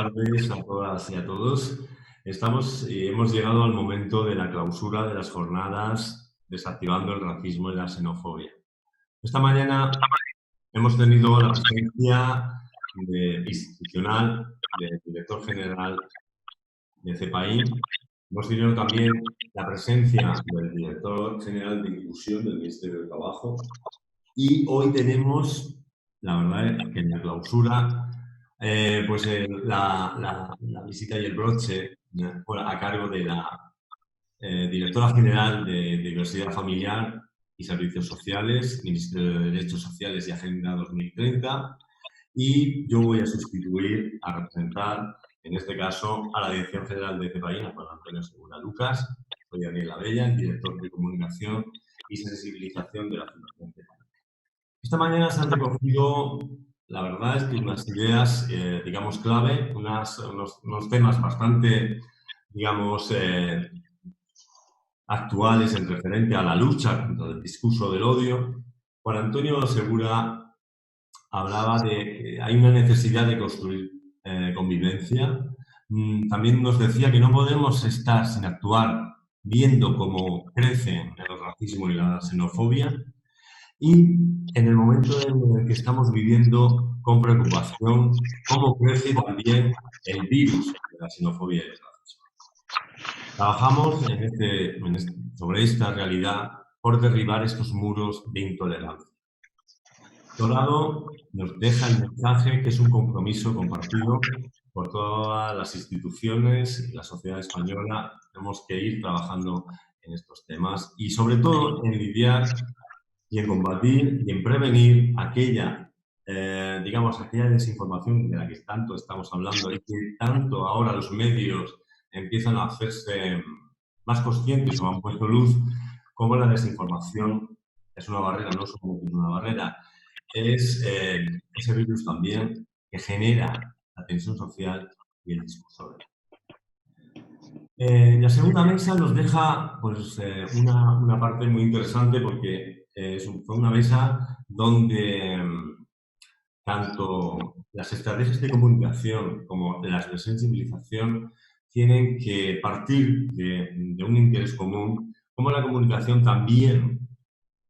tardes a todas y a todos. Hemos llegado al momento de la clausura de las jornadas Desactivando el racismo y la xenofobia. Esta mañana hemos tenido la presencia institucional del director general de CEPAIN. Hemos tenido también la presencia del director general de Inclusión del Ministerio de Trabajo. Y hoy tenemos, la verdad, que en la clausura, la visita y el broche a cargo de la directora general de Diversidad Familiar y Servicios Sociales, Ministerio de Derechos Sociales y Agenda 2030. Y yo voy a sustituir, a representar, en este caso, a la Dirección General de CEPAIN, a Juan Antonio Segura Lucas. Soy Daniel Abella, el director de Comunicación y Sensibilización de la Fundación CEPAIN. Esta mañana se han recogido, la verdad es que unas ideas, digamos, clave, unos temas bastante, digamos, actuales en referente a la lucha contra el discurso del odio. Juan Antonio Segura hablaba de que hay una necesidad de construir convivencia. También nos decía que no podemos estar sin actuar viendo cómo crecen el racismo y la xenofobia. Y en el momento en el que estamos viviendo con preocupación, cómo crece también el virus de la xenofobia y el racismo. Trabajamos sobre esta realidad por derribar estos muros de intolerancia. Dorado nos deja el mensaje que es un compromiso compartido por todas las instituciones y la sociedad española. Tenemos que ir trabajando en estos temas y sobre todo en lidiar y en combatir y en prevenir aquella, aquella desinformación de la que tanto estamos hablando y que tanto ahora los medios empiezan a hacerse más conscientes o han puesto luz, como la desinformación es una barrera, no solo es una barrera, es ese virus también que genera la tensión social y el discurso. La segunda mesa nos deja pues, una parte muy interesante porque fue una mesa donde tanto las estrategias de comunicación como las de sensibilización tienen que partir de un interés común, como la comunicación también,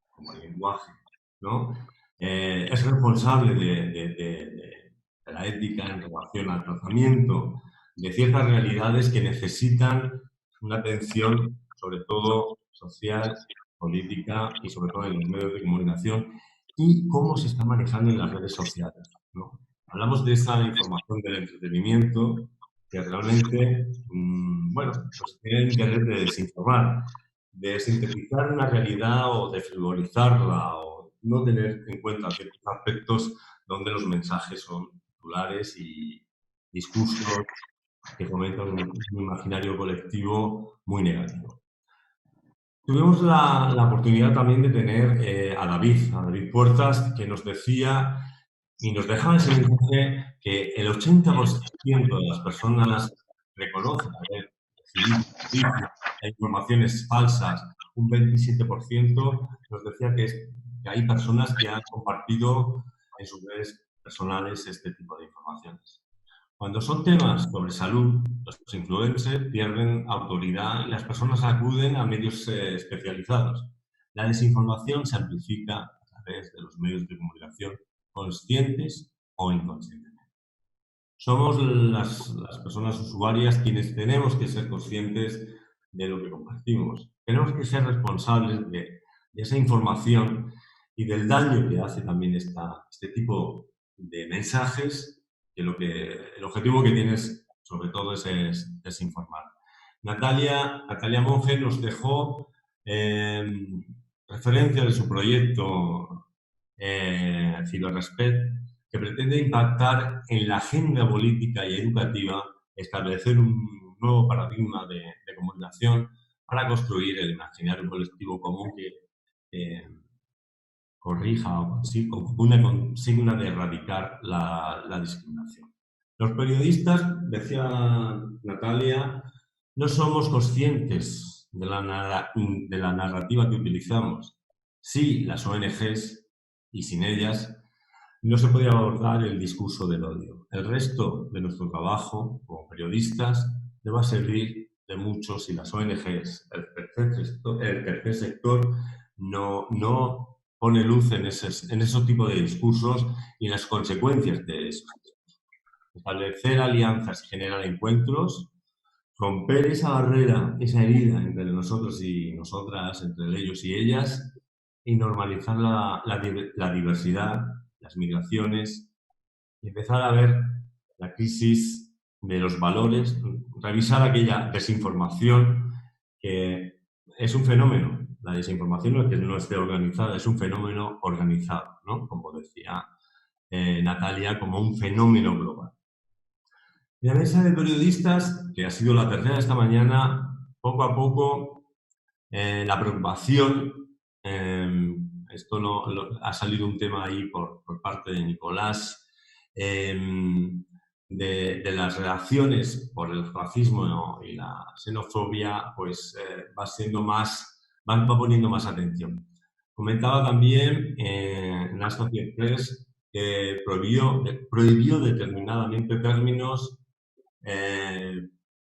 como el lenguaje, ¿no? Es responsable de la ética en relación al tratamiento de ciertas realidades que necesitan una atención, sobre todo social, política y sobre todo en los medios de comunicación, y cómo se está manejando en las redes sociales, ¿no? Hablamos de esa información del entretenimiento que realmente, pues tiene el interés de desinformar, de sintetizar una realidad o de frivolizarla o no tener en cuenta ciertos aspectos donde los mensajes son titulares y discursos que fomentan un imaginario colectivo muy negativo. Tuvimos la oportunidad también de tener a David Puertas, que nos decía y nos dejaba ese mensaje que el 80% de las personas reconocen haber recibido informaciones falsas, un 27% nos decía que hay personas que han compartido en sus redes personales este tipo de informaciones. Cuando son temas sobre salud, los influencers pierden autoridad y las personas acuden a medios especializados. La desinformación se amplifica a través de los medios de comunicación, conscientes o inconscientemente. Somos las personas usuarias quienes tenemos que ser conscientes de lo que compartimos. Tenemos que ser responsables de esa información y del daño que hace también este tipo de mensajes, que el objetivo que tienes sobre todo es desinformar. Natalia Monge nos dejó referencia de su proyecto Filorespeto, que pretende impactar en la agenda política y educativa, establecer un nuevo paradigma de comunicación para construir el imaginario colectivo común que corrija o una consigna de erradicar la discriminación. Los periodistas, decía Natalia, no somos conscientes de la narrativa que utilizamos. Sí, las ONGs, y sin ellas, no se podía abordar el discurso del odio. El resto de nuestro trabajo como periodistas le va a servir de mucho si las ONGs, el tercer sector no pone luz en esos tipos de discursos y en las consecuencias de esos discursos. Establecer alianzas y generar encuentros, romper esa barrera, esa herida entre nosotros y nosotras, entre ellos y ellas, y normalizar la diversidad, las migraciones, y empezar a ver la crisis de los valores, revisar aquella desinformación que es un fenómeno. La desinformación no es que no esté organizada, es un fenómeno organizado, ¿no? Como decía Natalia, como un fenómeno global. La mesa de periodistas, que ha sido la tercera esta mañana, poco a poco la preocupación, esto ha salido un tema ahí por parte de Nicolás, de las reacciones por el racismo y la xenofobia, pues va poniendo más atención. Comentaba también en Associated Press que prohibió determinadamente términos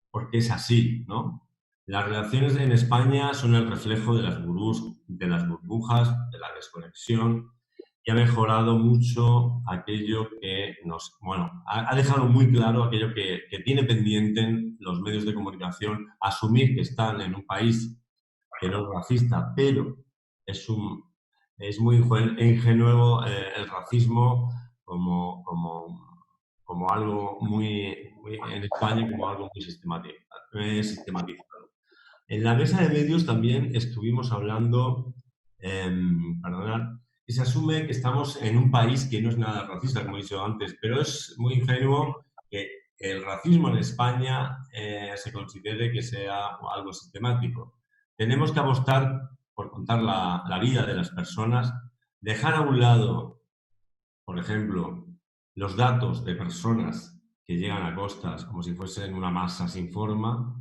porque es así, ¿no? Las relaciones en España son el reflejo de las burbujas, de la desconexión, y ha mejorado mucho aquello que ha dejado muy claro aquello que tiene pendiente los medios de comunicación, asumir que están en un país que no es racista, pero es muy ingenuo el racismo como algo muy en España, como algo muy sistematizado. En la mesa de medios también estuvimos hablando, perdonad, que se asume que estamos en un país que no es nada racista, como he dicho antes, pero es muy ingenuo que el racismo en España se considere que sea algo sistemático. Tenemos que apostar por contar la vida de las personas, dejar a un lado, por ejemplo, los datos de personas que llegan a costas como si fuesen una masa sin forma,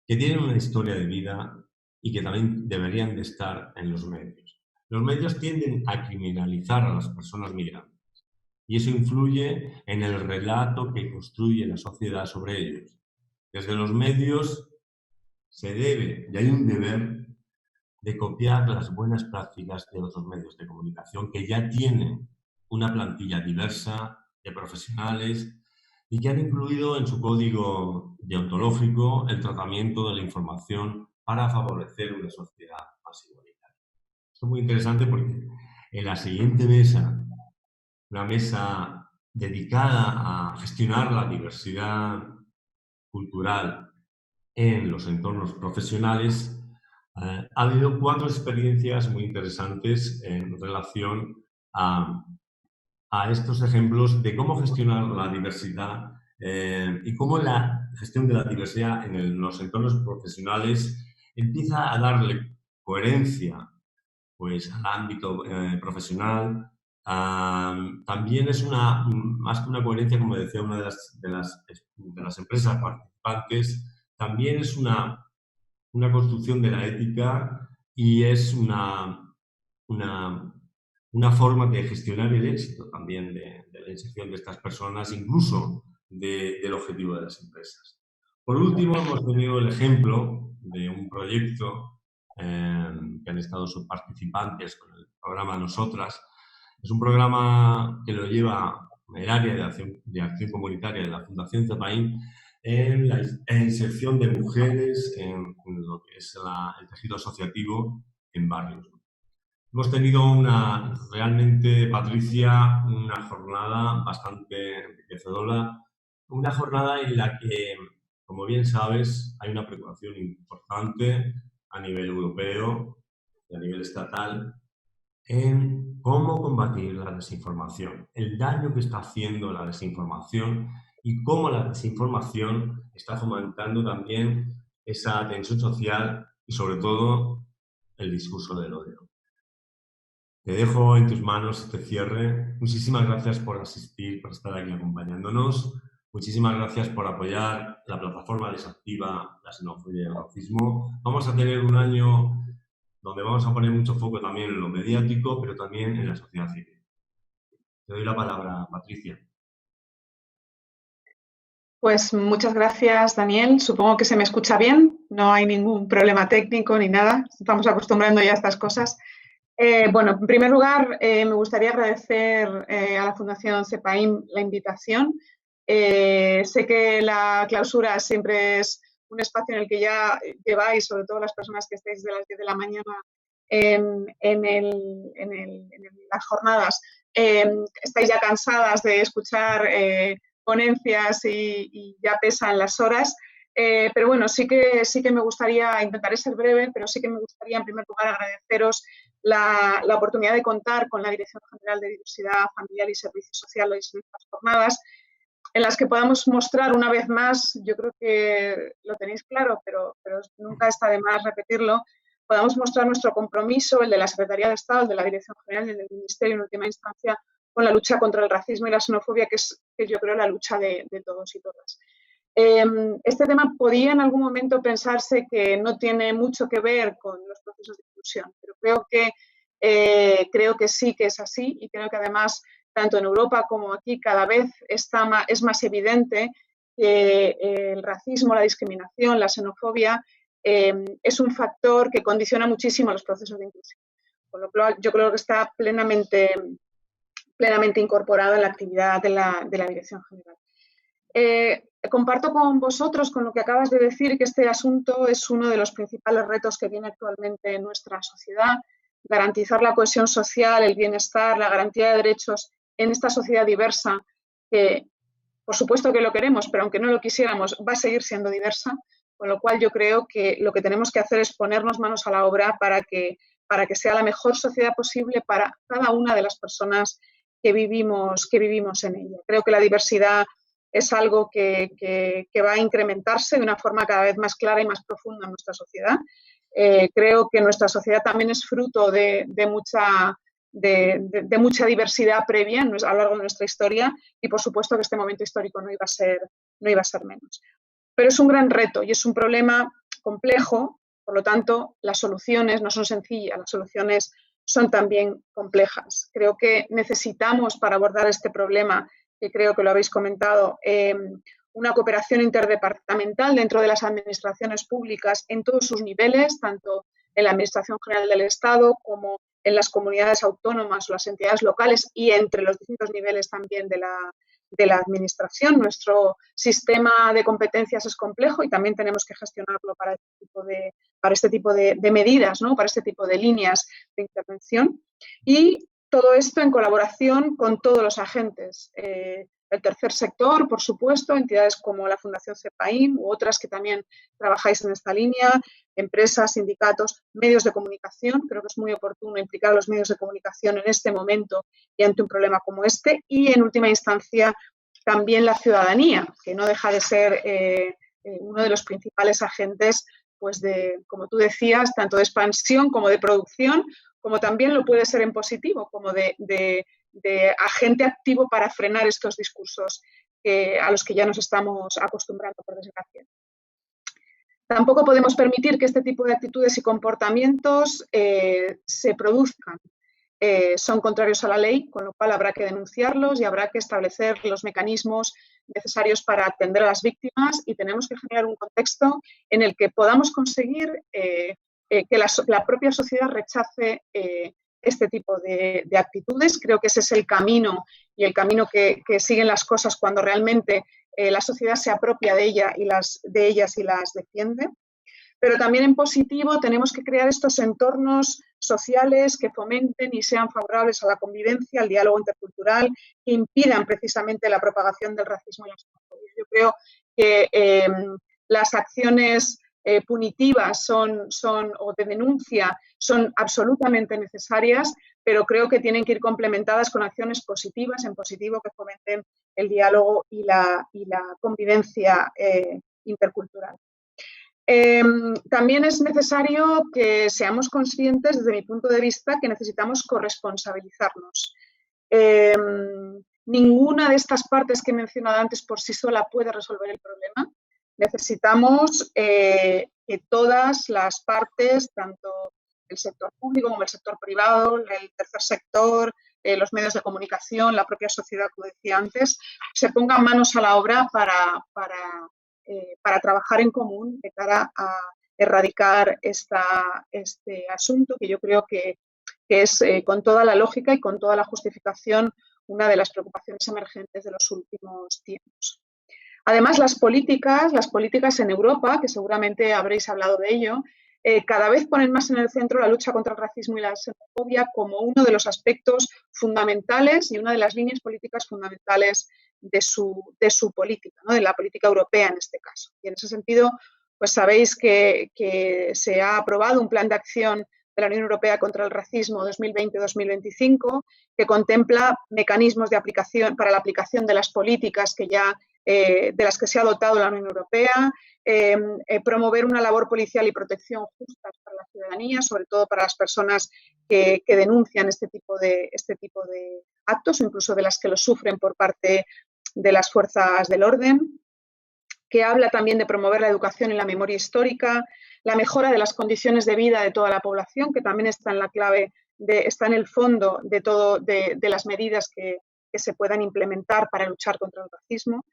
que tienen una historia de vida y que también deberían de estar en los medios. Los medios tienden a criminalizar a las personas migrantes y eso influye en el relato que construye la sociedad sobre ellos. Desde los medios se debe, y hay un deber, de copiar las buenas prácticas de otros medios de comunicación que ya tienen una plantilla diversa de profesionales y que han incluido en su código deontológico el tratamiento de la información para favorecer una sociedad más igualitaria. Esto es muy interesante porque en la siguiente mesa, una mesa dedicada a gestionar la diversidad cultural en los entornos profesionales, ha habido 4 experiencias muy interesantes en relación a estos ejemplos de cómo gestionar la diversidad y cómo la gestión de la diversidad en los entornos profesionales empieza a darle coherencia pues, al ámbito profesional. También es más que una coherencia, como decía una de las empresas participantes, también es una construcción de la ética y es una forma de gestionar el éxito también de la inserción de estas personas, incluso del objetivo de las empresas. Por último, hemos tenido el ejemplo de un proyecto que han estado sus participantes con el programa Nosotras. Es un programa que lo lleva el área de acción comunitaria de la Fundación Cepaín en la inserción de mujeres en lo que es el tejido asociativo en barrios. Hemos tenido realmente, Patricia, una jornada bastante enriquecedora, una jornada en la que, como bien sabes, hay una preocupación importante a nivel europeo y a nivel estatal en cómo combatir la desinformación, el daño que está haciendo la desinformación y cómo la desinformación está fomentando también esa tensión social y, sobre todo, el discurso del odio. Te dejo en tus manos este cierre. Muchísimas gracias por asistir, por estar aquí acompañándonos. Muchísimas gracias por apoyar la plataforma Desactiva la Xenofobia y el Racismo. Vamos a tener un año donde vamos a poner mucho foco también en lo mediático, pero también en la sociedad civil. Te doy la palabra, Patricia. Pues muchas gracias, Daniel. Supongo que se me escucha bien, no hay ningún problema técnico ni nada, estamos acostumbrando ya a estas cosas. Bueno, en primer lugar, me gustaría agradecer a la Fundación CEPAIM la invitación. Sé que la clausura siempre es un espacio en el que ya lleváis, sobre todo las personas que estáis de las 10 de la mañana en las jornadas, estáis ya cansadas de escuchar ponencias y ya pesan las horas. Pero bueno, sí que me gustaría, intentaré ser breve, pero sí que me gustaría en primer lugar agradeceros la oportunidad de contar con la Dirección General de Diversidad Familiar y Servicios Sociales en estas jornadas, en las que podamos mostrar una vez más, yo creo que lo tenéis claro, pero nunca está de más repetirlo, podamos mostrar nuestro compromiso, el de la Secretaría de Estado, el de la Dirección General y el del Ministerio en última instancia, con la lucha contra el racismo y la xenofobia, que es, que yo creo, la lucha de todos y todas. Este tema podía en algún momento pensarse que no tiene mucho que ver con los procesos de inclusión, pero creo que sí que es así y creo que además tanto en Europa como aquí cada vez es más evidente que el racismo, la discriminación, la xenofobia es un factor que condiciona muchísimo los procesos de inclusión. Con lo cual yo creo que está plenamente incorporado en la actividad de la Dirección General. Comparto con vosotros, con lo que acabas de decir, que este asunto es uno de los principales retos que tiene actualmente en nuestra sociedad. Garantizar la cohesión social, el bienestar, la garantía de derechos en esta sociedad diversa, que por supuesto que lo queremos, pero aunque no lo quisiéramos, va a seguir siendo diversa. Con lo cual yo creo que lo que tenemos que hacer es ponernos manos a la obra para que sea la mejor sociedad posible para cada una de las personas que vivimos en ella. Creo que la diversidad es algo que va a incrementarse de una forma cada vez más clara y más profunda en nuestra sociedad. Creo que nuestra sociedad también es fruto de mucha diversidad previa a lo largo de nuestra historia y por supuesto que este momento histórico no iba a ser menos. Pero es un gran reto y es un problema complejo, por lo tanto las soluciones no son sencillas, las soluciones son también complejas. Creo que necesitamos para abordar este problema, que creo que lo habéis comentado, una cooperación interdepartamental dentro de las administraciones públicas en todos sus niveles, tanto en la Administración General del Estado como en las comunidades autónomas o las entidades locales y entre los distintos niveles también de la administración. Nuestro sistema de competencias es complejo y también tenemos que gestionarlo para este tipo de medidas, ¿no? Para este tipo de líneas de intervención. Y todo esto en colaboración con todos los agentes. El tercer sector, por supuesto, entidades como la Fundación CEPAIM u otras que también trabajáis en esta línea, empresas, sindicatos, medios de comunicación. Creo que es muy oportuno implicar a los medios de comunicación en este momento y ante un problema como este. Y, en última instancia, también la ciudadanía, que no deja de ser uno de los principales agentes, pues como tú decías, tanto de expansión como de producción, como también lo puede ser en positivo, como de agente activo para frenar estos discursos a los que ya nos estamos acostumbrando, por desgracia. Tampoco podemos permitir que este tipo de actitudes y comportamientos se produzcan. Son contrarios a la ley, con lo cual habrá que denunciarlos y habrá que establecer los mecanismos necesarios para atender a las víctimas y tenemos que generar un contexto en el que podamos conseguir que la propia sociedad rechace este tipo de actitudes. Creo que ese es el camino y el camino que siguen las cosas cuando realmente la sociedad se apropia de ellas y las defiende. Pero también en positivo tenemos que crear estos entornos sociales que fomenten y sean favorables a la convivencia, al diálogo intercultural, que impidan precisamente la propagación del racismo y la xenofobia. Yo creo que las acciones punitivas o de denuncia son absolutamente necesarias, pero creo que tienen que ir complementadas con acciones positivas, en positivo, que fomenten el diálogo y la convivencia intercultural. También es necesario que seamos conscientes, desde mi punto de vista, que necesitamos corresponsabilizarnos. Ninguna de estas partes que he mencionado antes por sí sola puede resolver el problema. Necesitamos que todas las partes, tanto el sector público como el sector privado, el tercer sector, los medios de comunicación, la propia sociedad, como decía antes, se pongan manos a la obra para trabajar en común de cara a erradicar este asunto, que yo creo que es con toda la lógica y con toda la justificación una de las preocupaciones emergentes de los últimos tiempos. Además, las políticas en Europa, que seguramente habréis hablado de ello, cada vez ponen más en el centro la lucha contra el racismo y la xenofobia como uno de los aspectos fundamentales y una de las líneas políticas fundamentales de su política, ¿no? De la política europea en este caso. Y en ese sentido, pues sabéis que se ha aprobado un plan de acción de la Unión Europea contra el racismo 2020-2025, que contempla mecanismos de aplicación para la aplicación de las políticas de las que se ha dotado la Unión Europea, promover una labor policial y protección justas para la ciudadanía, sobre todo para las personas que denuncian este tipo de actos, o incluso de las que los sufren por parte de las fuerzas del orden, que habla también de promover la educación y la memoria histórica, la mejora de las condiciones de vida de toda la población, que también está en la clave, está en el fondo de las medidas que se puedan implementar para luchar contra el racismo.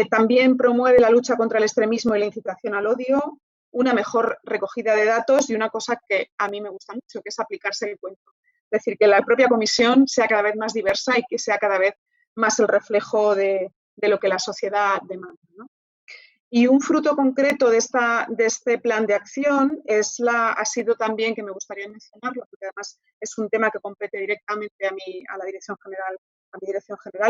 También promueve la lucha contra el extremismo y la incitación al odio, una mejor recogida de datos y una cosa que a mí me gusta mucho, que es aplicarse el cuento. Es decir, que la propia comisión sea cada vez más diversa y que sea cada vez más el reflejo de lo que la sociedad demanda, ¿no? Y un fruto concreto de este plan de acción ha sido también, que me gustaría mencionarlo, porque además es un tema que compete directamente a mi dirección general,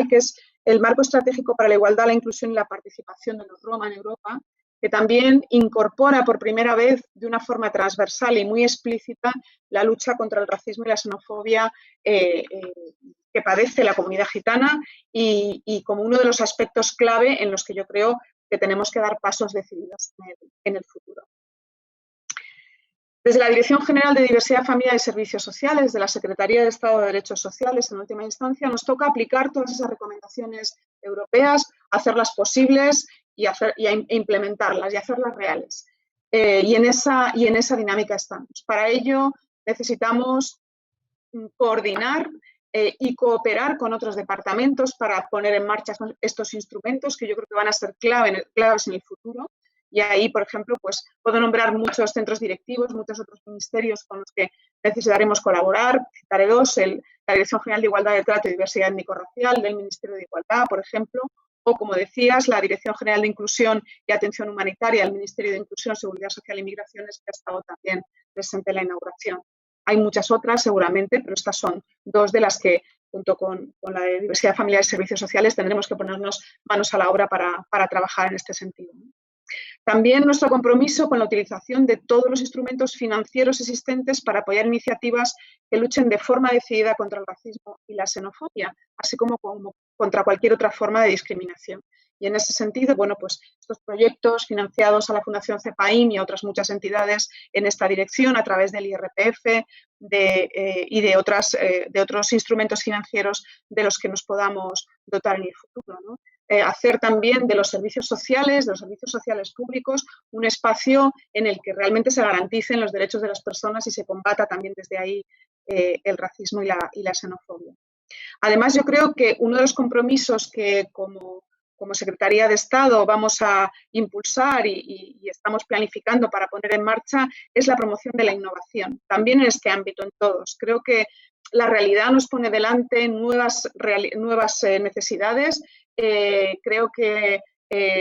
que es el marco estratégico para la igualdad, la inclusión y la participación de los Roma en Europa, que también incorpora por primera vez de una forma transversal y muy explícita la lucha contra el racismo y la xenofobia que padece la comunidad gitana y como uno de los aspectos clave en los que yo creo que tenemos que dar pasos decididos en el futuro. Desde la Dirección General de Diversidad, Familia y Servicios Sociales, de la Secretaría de Estado de Derechos Sociales, en última instancia, nos toca aplicar todas esas recomendaciones europeas, hacerlas posibles e implementarlas y hacerlas reales. Y en esa dinámica estamos. Para ello necesitamos coordinar y cooperar con otros departamentos para poner en marcha estos instrumentos que yo creo que van a ser claves en el futuro. Y ahí, por ejemplo, pues puedo nombrar muchos centros directivos, muchos otros ministerios con los que necesitaremos colaborar. Citaré dos, la Dirección General de Igualdad de Trato y Diversidad Étnico-Racial del Ministerio de Igualdad, por ejemplo, o, como decías, la Dirección General de Inclusión y Atención Humanitaria del Ministerio de Inclusión, Seguridad Social y Migraciones, que ha estado también presente en la inauguración. Hay muchas otras, seguramente, pero estas son dos de las que, junto con la de Diversidad Familiar y Servicios Sociales, tendremos que ponernos manos a la obra para trabajar en este sentido. También nuestro compromiso con la utilización de todos los instrumentos financieros existentes para apoyar iniciativas que luchen de forma decidida contra el racismo y la xenofobia, así como contra cualquier otra forma de discriminación. Y en ese sentido, bueno, pues estos proyectos financiados a la Fundación CEPAIN y a otras muchas entidades en esta dirección a través del IRPF y de otros instrumentos financieros de los que nos podamos dotar en el futuro, ¿no? Hacer también de los servicios sociales públicos, un espacio en el que realmente se garanticen los derechos de las personas y se combata también desde ahí el racismo y la xenofobia. Además, yo creo que uno de los compromisos que como Secretaría de Estado vamos a impulsar y estamos planificando para poner en marcha es la promoción de la innovación, también en este ámbito, en todos. Creo que la realidad nos pone delante nuevas necesidades. Creo que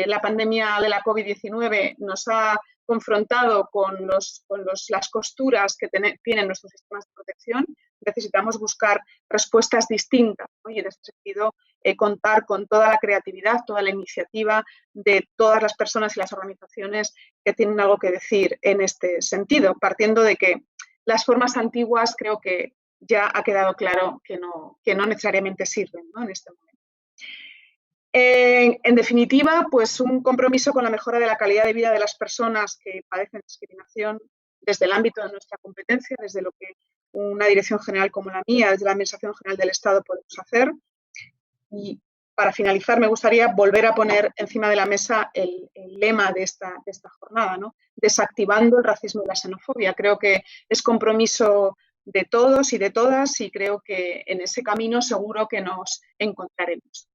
la pandemia de la COVID-19 nos ha confrontado con las costuras que tienen nuestros sistemas de protección. Necesitamos buscar respuestas distintas, ¿no? Y en este sentido contar con toda la creatividad, toda la iniciativa de todas las personas y las organizaciones que tienen algo que decir en este sentido, partiendo de que las formas antiguas creo que ya ha quedado claro que no necesariamente sirven, ¿no? En este momento. En definitiva, pues un compromiso con la mejora de la calidad de vida de las personas que padecen discriminación desde el ámbito de nuestra competencia, desde lo que una dirección general como la mía, desde la Administración General del Estado podemos hacer. Y para finalizar, me gustaría volver a poner encima de la mesa el lema de esta jornada, ¿no? Desactivando el racismo y la xenofobia. Creo que es compromiso de todos y de todas, y creo que en ese camino seguro que nos encontraremos.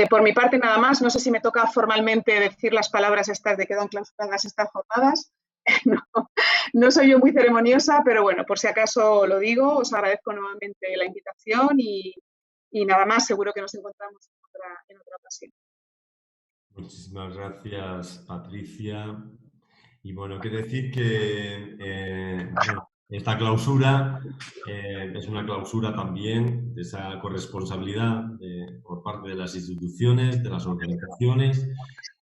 Por mi parte, nada más. No sé si me toca formalmente decir las palabras estas de quedan clausuradas estas jornadas. No, no soy yo muy ceremoniosa, pero bueno, por si acaso lo digo. Os agradezco nuevamente la invitación y nada más. Seguro que nos encontramos en otra ocasión. Muchísimas gracias, Patricia. Y bueno, quiero decir que bueno, esta clausura es una clausura también de esa corresponsabilidad por parte de las instituciones, de las organizaciones.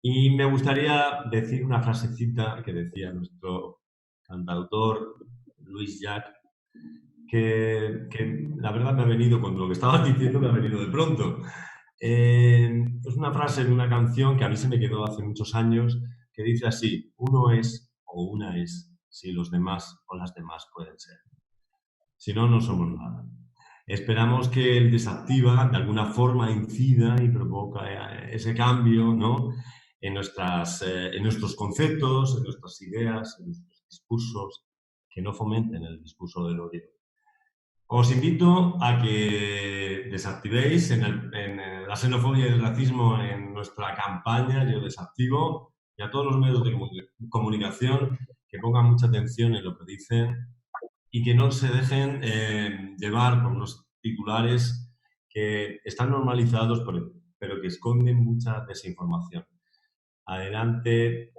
Y me gustaría decir una frasecita que decía nuestro cantautor Luis Llach, que la verdad me ha venido, con lo que estabas diciendo, me ha venido de pronto. Es una frase de una canción que a mí se me quedó hace muchos años, que dice así: uno es o una es si los demás o las demás pueden ser. Si no, no somos nada. Esperamos que el Desactiva de alguna forma incida y provoca ese cambio, ¿no?, en nuestros conceptos, en nuestras ideas, en nuestros discursos, que no fomenten el discurso del odio. Os invito a que desactivéis en la xenofobia y el racismo en nuestra campaña Yo Desactivo, y a todos los medios de comunicación que pongan mucha atención en lo que dicen y que no se dejen llevar por unos titulares que están normalizados pero que esconden mucha desinformación. Adelante,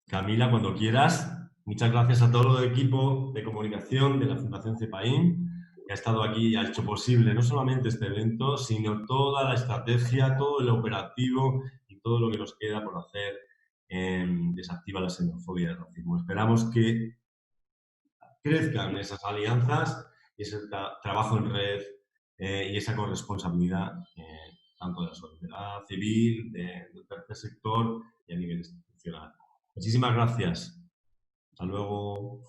Camila, cuando quieras. Muchas gracias a todo el equipo de comunicación de la Fundación CEPAIN, que ha estado aquí y ha hecho posible no solamente este evento, sino toda la estrategia, todo el operativo y todo lo que nos queda por hacer en Desactiva la xenofobia y el racismo. Esperamos que crezcan esas alianzas y ese trabajo en red y esa corresponsabilidad tanto de la sociedad civil, del tercer sector y a nivel institucional. Muchísimas gracias. Hasta luego.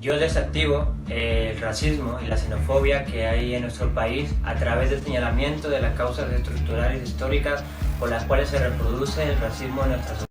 Yo desactivo el racismo y la xenofobia que hay en nuestro país a través del señalamiento de las causas estructurales históricas por las cuales se reproduce el racismo en nuestra sociedad.